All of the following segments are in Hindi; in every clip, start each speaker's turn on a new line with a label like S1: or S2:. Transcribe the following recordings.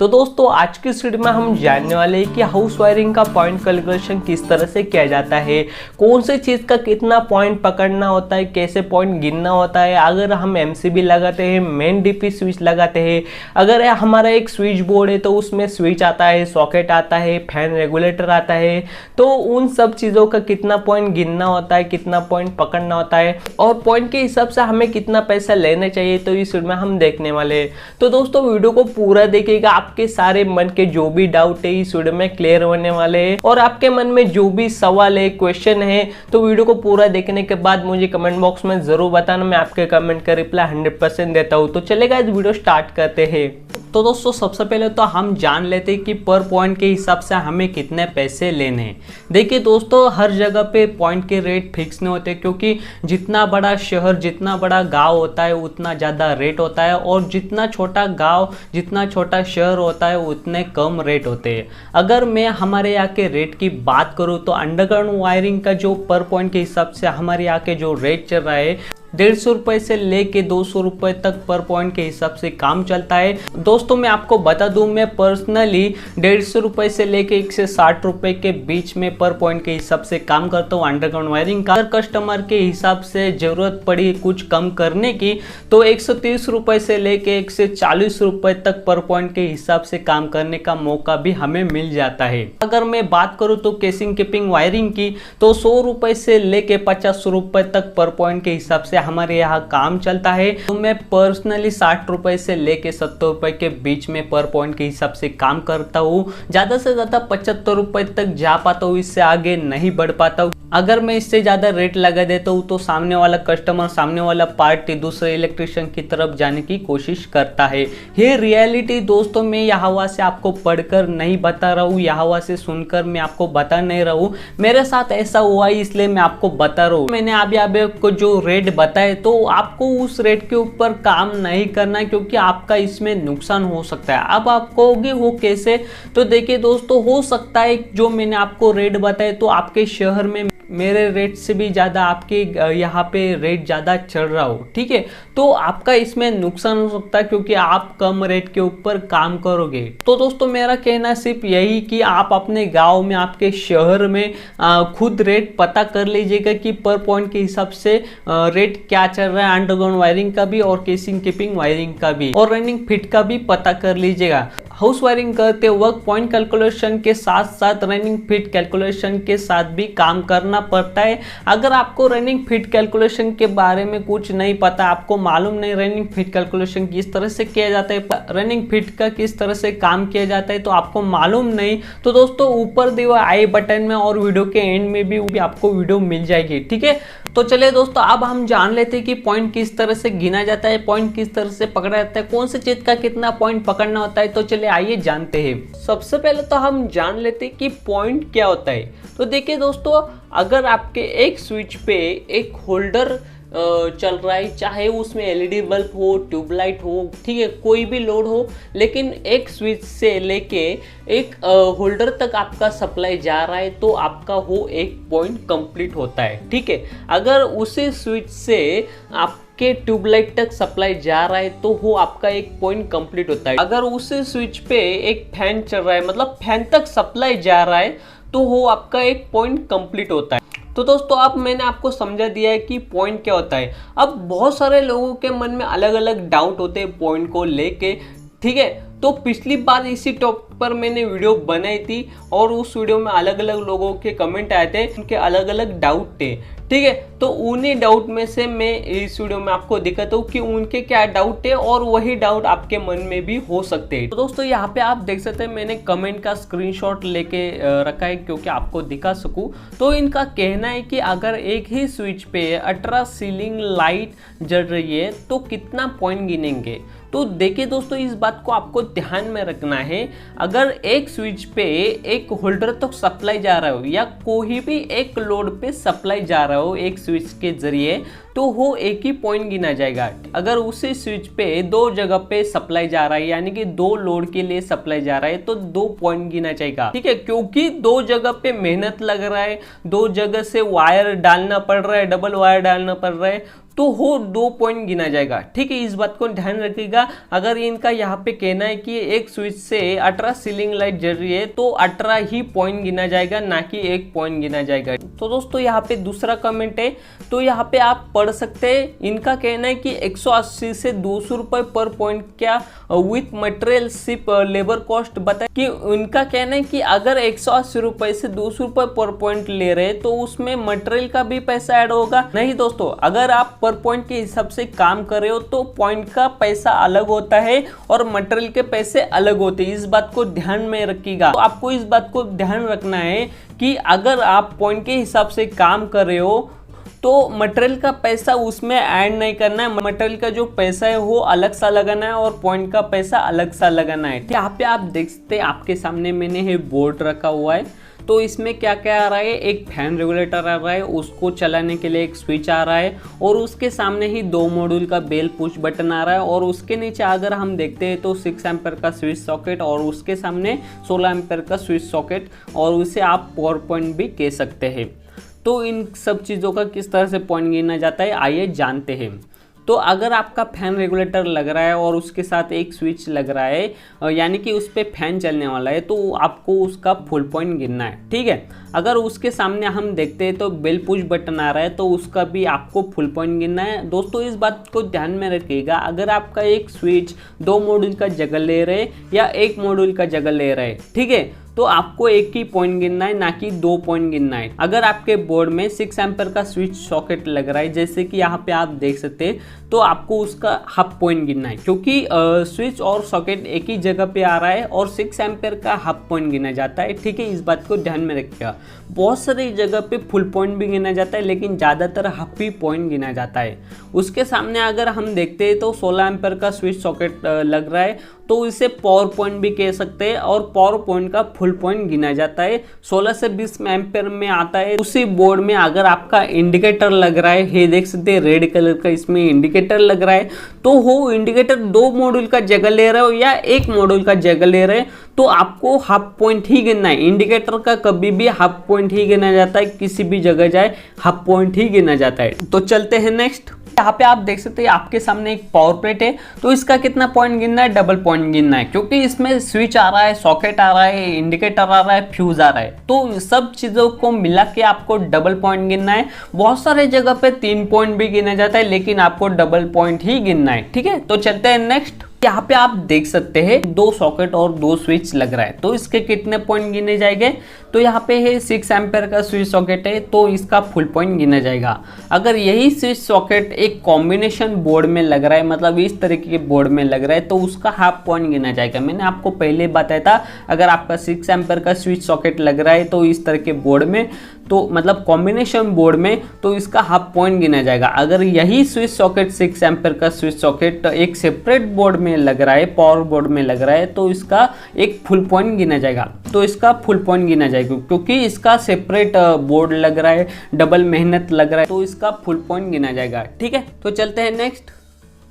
S1: तो दोस्तों आज की इस वीडियो में हम जानने वाले हैं कि हाउस वायरिंग का पॉइंट कैलकुलेशन किस तरह से किया जाता है, कौन सी चीज़ का कितना पॉइंट पकड़ना होता है, कैसे पॉइंट गिनना होता है। अगर हम एमसीबी लगाते हैं, मेन डीपी स्विच लगाते हैं, अगर हमारा एक स्विच बोर्ड है तो उसमें स्विच आता है, सॉकेट आता है, फैन रेगुलेटर आता है, तो उन सब चीज़ों का कितना पॉइंट गिनना होता है, कितना पॉइंट पकड़ना होता है और पॉइंट के हिसाब से हमें कितना पैसा लेना चाहिए, तो इस वीडियो में हम देखने वाले हैं। तो दोस्तों वीडियो को पूरा देखिएगा, आपके सारे मन के जो भी डाउट है इस वीडियो में क्लियर होने वाले हैं और आपके मन में जो भी सवाल है, क्वेश्चन है, तो वीडियो को पूरा देखने के बाद मुझे कमेंट बॉक्स में जरूर बताना, मैं आपके कमेंट का रिप्लाई 100% देता हूँ। तो चलेगा इस वीडियो स्टार्ट करते हैं। तो दोस्तों सबसे पहले तो हम जान लेते हैं कि पर पॉइंट के हिसाब से हमें कितने पैसे लेने हैं। देखिए दोस्तों हर जगह पे पॉइंट के रेट फिक्स नहीं होते, क्योंकि जितना बड़ा शहर, जितना बड़ा गांव होता है उतना ज़्यादा रेट होता है और जितना छोटा गांव, जितना छोटा शहर होता है उतने कम रेट होते हैं। अगर मैं हमारे यहाँ के रेट की बात करूँ तो अंडरग्राउंड वायरिंग का जो पर पॉइंट के हिसाब से हमारे यहाँ के जो रेट चल रहा है 150 रुपये से लेके 200 रुपये तक पर पॉइंट के हिसाब से काम चलता है। दोस्तों मैं आपको बता दूं, मैं पर्सनली 150 रुपये से लेके 160 रुपये के बीच में पर पॉइंट के हिसाब से काम करता हूं अंडरग्राउंड वायरिंग का। अगर कस्टमर के हिसाब से ज़रूरत पड़ी कुछ कम करने की तो 130 रुपये से लेके 140 रुपये तक पर पॉइंट के हिसाब से काम करने का मौका भी हमें मिल जाता है। अगर मैं बात करूँ तो केसिंग कीपिंग वायरिंग की तो 100 रुपये से लेके 50 रुपये तक पर पॉइंट के हिसाब से हमारे यहाँ काम चलता है। तो मैं पर्सनली 60 रुपए से लेके 70 रुपए के बीच में पर पॉइंट के हिसाब से काम करता हूँ। ज़्यादा से ज़्यादा 75 रुपए तक जा पाता हूँ, इससे आगे नहीं बढ़ पाता हूँ। अगर मैं इससे ज़्यादा रेट लगा देता हूँ तो सामने वाला कस्टमर, सामने वाला पार्टी दूसरे इलेक्ट्रिशियन की तरफ जाने की कोशिश करता है। ये रियलिटी दोस्तों मैं यहाँ से आपको पढ़कर नहीं बता रहा हूँ, यहाँ से सुनकर मैं आपको बता नहीं रहा हूँ, मेरे साथ ऐसा हुआ है इसलिए मैं आपको बता रहा हूँ। मैंने अभी आपको जो रेट बताए तो आपको उस रेट के ऊपर काम नहीं करना है, क्योंकि आपका इसमें नुकसान हो सकता है। अब आप कहोगे वो कैसे, तो देखिए दोस्तों हो सकता है जो मैंने आपको रेट बताए तो आपके शहर में मेरे रेट से भी ज़्यादा आपके यहाँ पे रेट ज़्यादा चल रहा हो, ठीक है, तो आपका इसमें नुकसान हो सकता है क्योंकि आप कम रेट के ऊपर काम करोगे। तो दोस्तों मेरा कहना सिर्फ यही कि आप अपने गांव में, आपके शहर में खुद रेट पता कर लीजिएगा कि पर पॉइंट के हिसाब से रेट क्या चल रहा है अंडरग्राउंड वायरिंग का भी और केसिंग कीपिंग वायरिंग का भी और रनिंग फिट का भी पता कर लीजिएगा। हाउस वायरिंग करते वक्त पॉइंट कैलकुलेशन के साथ साथ रनिंग फिट कैलकुलेशन के साथ भी काम करना पड़ता है। अगर आपको रनिंग फिट कैलकुलेशन के बारे में कुछ नहीं पता, आपको मालूम नहीं रनिंग फिट कैलकुलेशन किस तरह से किया जाता है, रनिंग फिट का किस तरह से काम किया जाता है, तो आपको मालूम नहीं तो दोस्तों ऊपर दिए हुए आई बटन में और वीडियो के एंड में भी आपको वीडियो मिल जाएगी, ठीक है। तो चलिए दोस्तों अब हम जान लेते हैं कि पॉइंट किस तरह से गिना जाता है, पॉइंट किस तरह से पकड़ा जाता है, कौन सी चीज का कितना पॉइंट पकड़ना होता है। तो चलिए आइए जानते हैं। सबसे पहले तो हम जान लेते हैं कि पॉइंट क्या होता है। तो देखिए दोस्तों अगर आपके एक स्विच पे एक होल्डर चल रहा है, चाहे उसमें एलईडी बल्ब हो, ट्यूबलाइट हो, ठीक है, कोई भी लोड हो, लेकिन एक स्विच से लेके एक होल्डर तक आपका सप्लाई जा रहा है तो आपका वो एक पॉइंट कंप्लीट होता है, ठीक है। अगर उसी स्विच से आपके ट्यूबलाइट तक सप्लाई जा रहा है तो वो आपका एक पॉइंट कंप्लीट होता है। अगर उसी स्विच पे एक फैन चल रहा है, मतलब फैन तक सप्लाई जा रहा है, तो वो आपका एक पॉइंट कंप्लीट होता है। तो दोस्तों अब मैंने आपको समझा दिया है कि पॉइंट क्या होता है। अब बहुत सारे लोगों के मन में अलग अलग डाउट होते हैं पॉइंट को लेके, ठीक है। तो पिछली बार इसी टॉपिक पर मैंने वीडियो बनाई थी और उस वीडियो में अलग अलग लोगों के कमेंट आए थे, उनके अलग अलग डाउट थे, ठीक है। तो उन्हीं डाउट में से मैं इस वीडियो में आपको दिखाता हूँ कि उनके क्या डाउट है और वही डाउट आपके मन में भी हो सकते हैं। तो दोस्तों यहाँ पे आप देख सकते हैं मैंने कमेंट का स्क्रीनशॉट लेके रखा है क्योंकि आपको दिखा सकूँ। तो इनका कहना है कि अगर एक ही स्विच पे अल्ट्रा सीलिंग लाइट जल रही है तो कितना पॉइंट गिनेंगे। तो देखिए दोस्तों इस बात को आपको ध्यान में रखना है। अगर एक स्विच पे एक होल्डर तक सप्लाई जा रहा हो या कोई भी एक लोड पे सप्लाई जा रहा हो एक स्विच के जरिए, तो वो एक ही पॉइंट गिना जाएगा। अगर उसी स्विच पे दो जगह पे सप्लाई जा रहा है, यानी कि दो लोड के लिए सप्लाई जा रहा है, तो 2 पॉइंट गिना जाएगा, ठीक है। क्योंकि दो जगह पे मेहनत लग रहा है, दो जगह से वायर डालना पड़ रहा है, डबल वायर डालना पड़ रहा है, तो वो 2 पॉइंट गिना जाएगा। ठीक है, इस बात को ध्यान रखिएगा। अगर इनका यहाँ पे कहना है कि एक स्विच से 18 सीलिंग लाइट जल रही है तो 18 ही पॉइंट गिना जाएगा, ना कि 1 पॉइंट गिना जाएगा। तो दोस्तों यहाँ पे दूसरा कमेंट है, तो यहाँ पे आप पढ़ सकते हैं। इनका कहना है कि 180 से 200 रुपये पर पॉइंट क्या with material ship labour cost बताए। कि उनका कहना है कि अगर 180 रुपये से 200 रुपये पर पॉइंट ले रहे तो उसमें मटेरियल का भी पैसा ऐड होगा। नहीं दोस्तों, अगर आप पर पॉइंट के हिसाब से काम कर रहे हो तो पॉइंट का पैसा अलग होता है और मटेरियल के पैसे अलग होते हैं। इस बात को ध्यान में रखिएगा। तो आपको इस बात को ध्यान रखना है कि अगर आप पॉइंट के हिसाब से काम कर रहे हो तो मटेरियल का पैसा उसमें ऐड नहीं करना है। मटेरियल का जो पैसा है वो अलग सा लगाना है और पॉइंट का पैसा अलग सा लगाना है। यहाँ पे आप देख सकते हैं, आपके सामने मैंने ये बोर्ड रखा हुआ है। तो इसमें क्या क्या आ रहा है, एक फैन रेगुलेटर आ रहा है, उसको चलाने के लिए एक स्विच आ रहा है और उसके सामने ही 2 मॉड्यूल का बेल पुश बटन आ रहा है। और उसके नीचे अगर हम देखते हैं तो 6 एम्पेयर का स्विच सॉकेट और उसके सामने 16 एम्पेयर का स्विच सॉकेट, और उसे आप पावर पॉइंट भी कह सकते हैं। तो इन सब चीज़ों का किस तरह से पॉइंट गिना जाता है आइए जानते हैं। तो अगर आपका फैन रेगुलेटर लग रहा है और उसके साथ एक स्विच लग रहा है, यानी कि उस पर फैन चलने वाला है, तो आपको उसका फुल पॉइंट गिनना है। ठीक है, अगर उसके सामने हम देखते हैं तो बेल पुश बटन आ रहा है तो उसका भी आपको फुल पॉइंट गिनना है। दोस्तों इस बात को ध्यान में रखिएगा, अगर आपका एक स्विच 2 मॉड्यूल का जगह ले रहे या 1 मॉड्यूल का जगह ले रहे, ठीक है, तो आपको 1 ही पॉइंट गिनना है, ना कि 2 पॉइंट गिनना है। अगर आपके बोर्ड में 6 एम्पेयर का स्विच सॉकेट लग रहा है, जैसे कि यहाँ पे आप देख सकते हैं, तो आपको उसका हाफ पॉइंट गिनना है, क्योंकि स्विच और सॉकेट एक ही जगह पे आ रहा है और 6 एम्पेयर का हाफ पॉइंट गिना जाता है। ठीक है, इस बात को ध्यान में रखिएगा। बहुत सारी जगह पे फुल पॉइंट भी गिना जाता है, लेकिन ज़्यादातर हाफ ही पॉइंट गिना जाता है। उसके सामने अगर हम देखते हैं तो 16 एम्पेयर का स्विच सॉकेट लग रहा है, तो इसे पावर पॉइंट भी कह सकते हैं और पावर पॉइंट का फुल पॉइंट गिना जाता है। 16 से 20 एम्पेयर में आता है। उसी बोर्ड में अगर आपका इंडिकेटर लग रहा है, ये देख सकते हैं रेड कलर का इसमें इंडिकेटर लग रहा है, तो वो इंडिकेटर 2 मॉड्यूल का जगह ले रहे हो या 1 मॉड्यूल का जगह ले रहे हैं, तो आपको हाफ पॉइंट ही गिनना है। इंडिकेटर का कभी भी हाफ पॉइंट ही गिना जाता है, किसी भी जगह जाए हाफ पॉइंट ही गिना जाता है। तो चलते हैं नेक्स्ट। यहाँ पे आप देख सकते हैं आपके सामने एक पावर प्लेट है, तो इसका कितना पॉइंट गिनना है, डबल पॉइंट गिनना है, क्योंकि इसमें स्विच आ रहा है, सॉकेट आ रहा है, इंडिकेटर आ रहा है, फ्यूज आ रहा है, तो सब चीजों को मिला के आपको डबल पॉइंट गिनना है। बहुत सारे जगह पे 3 पॉइंट भी गिना जाता है, लेकिन आपको डबल पॉइंट ही गिनना है। ठीक है, तो चलते हैं नेक्स्ट। यहाँ पे आप देख सकते हैं 2 सॉकेट और 2 स्विच लग रहा है, तो इसके कितने पॉइंट गिने जाएंगे। तो यहाँ पे है 6 एम्पेयर का स्विच सॉकेट है, तो इसका फुल पॉइंट गिना जाएगा। अगर यही स्विच सॉकेट एक कॉम्बिनेशन बोर्ड में लग रहा है, मतलब इस तरीके के बोर्ड में लग रहा है, तो उसका हाफ पॉइंट गिना जाएगा। मैंने आपको पहले बताया था, अगर आपका 6 एम्पेयर का स्विच सॉकेट लग रहा है तो इस तरह के बोर्ड में, तो मतलब कॉम्बिनेशन बोर्ड में, तो इसका हाफ पॉइंट गिना जाएगा। अगर यही स्विच सॉकेट 6 एम्पेयर का स्विच सॉकेट एक सेपरेट बोर्ड में लग रहा है, पावर बोर्ड में लग रहा है, तो इसका एक फुल पॉइंट गिना जाएगा। तो इसका फुल पॉइंट गिना जाएगा, क्योंकि इसका सेपरेट बोर्ड लग रहा है, डबल मेहनत लग रहा है, तो इसका फुल पॉइंट गिना जाएगा। ठीक है, तो चलते हैं नेक्स्ट।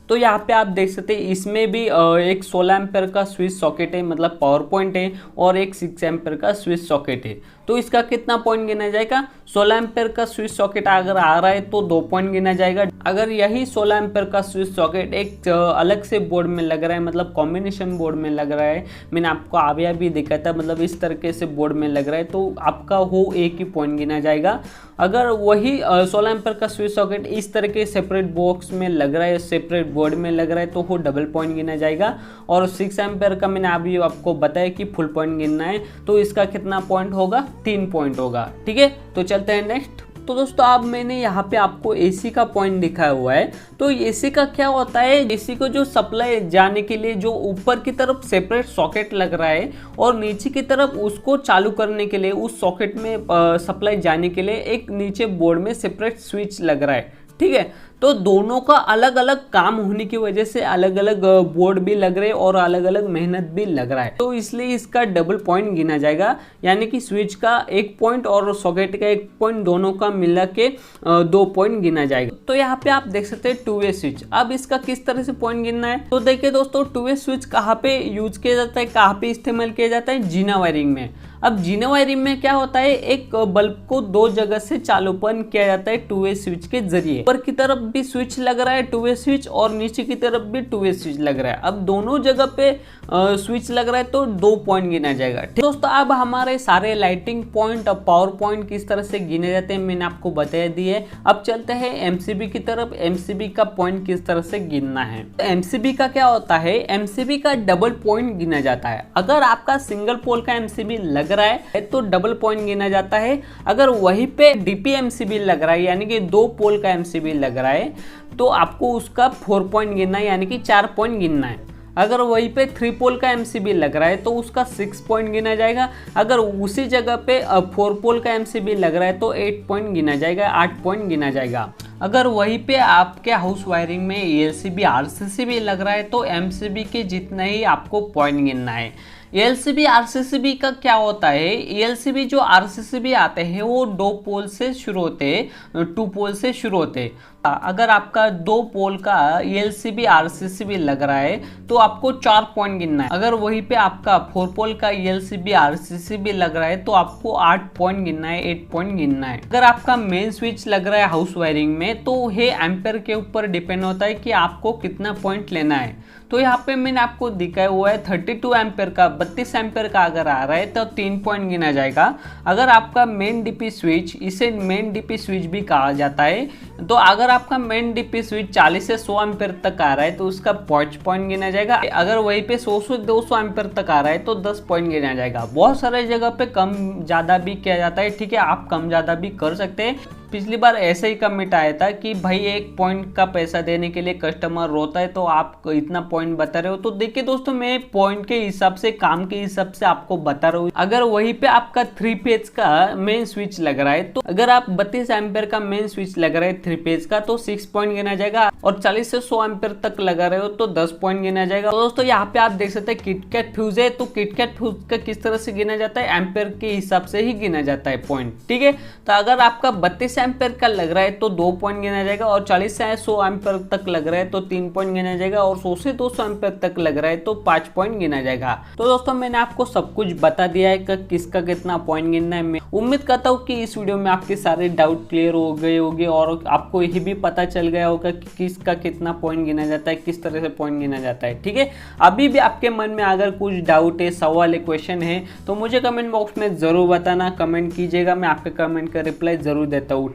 S1: तो यहाँ पे आप देख सकते हैं इसमें भी एक 16 एम्पेयर का स्विच सॉकेट है, मतलब पावर पॉइंट है, और एक 6 एम्पेयर का स्विच सॉकेट है। तो इसका कितना पॉइंट गिना जाएगा। 16 एम्पेयर का स्विच सॉकेट अगर आ रहा है तो 2 पॉइंट गिना जाएगा। अगर यही 16 एम्पेयर का स्विच सॉकेट एक अलग से बोर्ड में लग रहा है, मतलब कॉम्बिनेशन बोर्ड में लग रहा है, मैंने आपको आविया भी दिखाया था, मतलब इस तरीके से बोर्ड में लग रहा है, तो आपका वो 1 ही पॉइंट गिना जाएगा। अगर वही 16 एम्पेयर का स्विच सॉकेट इस तरह के सेपरेट बॉक्स में लग रहा है, सेपरेट बोर्ड में लग रहा है, तो वो डबल पॉइंट गिना जाएगा। और 6 एम्पेयर का मैंने अभी आपको बताया कि फुल पॉइंट गिनना है, तो इसका कितना पॉइंट होगा, 3 पॉइंट होगा। ठीक है, तो चलते हैं नेक्स्ट। तो दोस्तों अब मैंने यहाँ पे आपको एसी का पॉइंट दिखाया हुआ है। तो एसी का क्या होता है, एसी को जो सप्लाई जाने के लिए जो ऊपर की तरफ सेपरेट सॉकेट लग रहा है और नीचे की तरफ उसको चालू करने के लिए, उस सॉकेट में सप्लाई जाने के लिए एक नीचे बोर्ड में सेपरेट स्विच लग रहा है। ठीक है, तो दोनों का अलग अलग काम होने की वजह से अलग अलग बोर्ड भी लग रहे और अलग अलग मेहनत भी लग रहा है, तो इसलिए इसका डबल पॉइंट गिना जाएगा। यानी कि स्विच का 1 पॉइंट और सॉकेट का 1 पॉइंट, दोनों का मिला के 2 पॉइंट गिना जाएगा। तो यहाँ पे आप देख सकते हैं 2 वे स्विच। अब इसका किस तरह से पॉइंट गिनना है, तो देखिए दोस्तों 2 वे स्विच कहाँ पे यूज किया जाता है, कहाँ पे इस्तेमाल किया जाता है, जीना वायरिंग में।
S2: अब जीने वायरिंग में क्या होता है, एक बल्ब को दो जगह से चालूपन किया जाता है टू वे स्विच के जरिए। ऊपर की तरफ भी स्विच लग रहा है टू वे स्विच, और नीचे की तरफ भी टू वे स्विच लग रहा है। अब दोनों जगह पे स्विच लग रहा है तो 2 पॉइंट गिना जाएगा। ठीक दोस्तों, अब हमारे सारे लाइटिंग पॉइंट और पावर पॉइंट किस तरह से गिने जाते हैं मैंने आपको बता दिए है। अब चलते हैं एमसीबी की तरफ, एमसीबी का पॉइंट किस तरह से गिनना है। तो एमसीबी का क्या होता है, एमसीबी का डबल पॉइंट गिना जाता है। अगर आपका सिंगल पोल का एमसीबी लग रहा है तो डबल पॉइंट गिना जाता है। अगर वहीं पे डीपी एमसीबी लग रहा है यानी कि 2 पोल का एमसीबी लग रहा है तो आपको उसका 4 पॉइंट गिनना है यानी कि 4 पॉइंट गिनना है। अगर वहीं पे 3 पोल का एमसीबी लग रहा है तो उसका 6 पॉइंट गिना जाएगा। अगर उसी जगह पे 4 पोल का एमसीबी लग रहा है तो 8 पॉइंट गिना जाएगा, 8 पॉइंट गिना जाएगा। अगर वहीं पे आपके हाउस वायरिंग में एलसीबी आरसीसीबी लग रहा है तो एमसीबी के जितना ही आपको पॉइंट गिनना है। एलसीबी आरसीसीबी का क्या होता है, एलसीबी जो आरसीसीबी आते हैं वो 2 पोल से शुरू होते हैं, 2 पोल से शुरू होते हैं। अगर आपका 2 पोल का एलसीबी आरसीसीबी लग रहा है तो आपको 4 पॉइंट गिनना है। अगर वहीं पे आपका 4 पोल का एलसीबी आरसीसीबी लग रहा है तो आपको 8 पॉइंट गिनना है, 8 पॉइंट गिनना है। अगर आपका मेन स्विच लग रहा है हाउस वायरिंग में तो ये एम्पेयर के ऊपर डिपेंड होता है कि आपको कितना पॉइंट लेना है। तो यहाँ पे मैंने आपको दिखाया हुआ है 32 एम्पेयर का, 32 एम्पेयर का अगर आ रहा है तो 3 पॉइंट गिना जाएगा। अगर आपका मेन डीपी स्विच, इसे मेन डीपी स्विच भी कहा जाता है, तो अगर आपका मेन डीपी स्विच 40 से 100 एम्पेयर तक आ रहा है तो उसका 5 पॉइंट गिना जाएगा। अगर वहीं पे 100 से 200 एम्पेयर तक आ रहा है तो 10 पॉइंट गिना जाएगा। बहुत सारे जगह पे कम ज़्यादा भी किया जाता है, ठीक है, आप कम ज़्यादा भी कर सकते हैं। पिछली बार ऐसे ही कमेंट आया था कि भाई 1 पॉइंट का पैसा देने के लिए कस्टमर रोता है तो आप इतना पॉइंट बता रहे हो। तो देखिए दोस्तों, मैं पॉइंट के हिसाब से, काम के हिसाब से आपको बता रहा हूँ। अगर वहीं पे आपका 3 पेज का मेन स्विच लग रहा है तो अगर आप 32 एम्पेयर का मेन स्विच लग रहा है 3 पेज का तो 6 पॉइंट गिना जाएगा, और 40 से 100 एम्पेयर तक लगा रहे हो तो 10 पॉइंट गिना जाएगा। तो दोस्तों यहाँ पे आप देख सकते हैं किटकैट फ्यूज है, तो किटकैट फ्यूज का किस तरह से गिना जाता है, एम्पेयर के हिसाब से ही गिना जाता है पॉइंट, ठीक है। तो अगर आपका 32 एम्पेयर का लग रहा है तो 2 पॉइंट गिना जाएगा, और 40 से 100 एम्पेयर तक लग रहा है तो 3 पॉइंट गिना जाएगा, और 100 से 200 एम्पेयर तक लग रहा है तो 5 पॉइंट गिना जाएगा। तो दोस्तों मैंने आपको सब कुछ बता दिया है कि किसका कितना पॉइंट गिनना है। मैं उम्मीद करता हूँ कि इस वीडियो में आपके सारे डाउट क्लियर हो गए होंगे और आपको यही भी पता चल गया होगा कि किसका कितना पॉइंट गिना जाता है, किस तरह से पॉइंट गिना जाता है, ठीक है। अभी भी आपके मन में अगर कुछ डाउट है, सवाल है, क्वेश्चन है तो मुझे कमेंट बॉक्स में जरूर बताना, कमेंट कीजिएगा, मैं आपके कमेंट का रिप्लाई जरूर देता हूँ।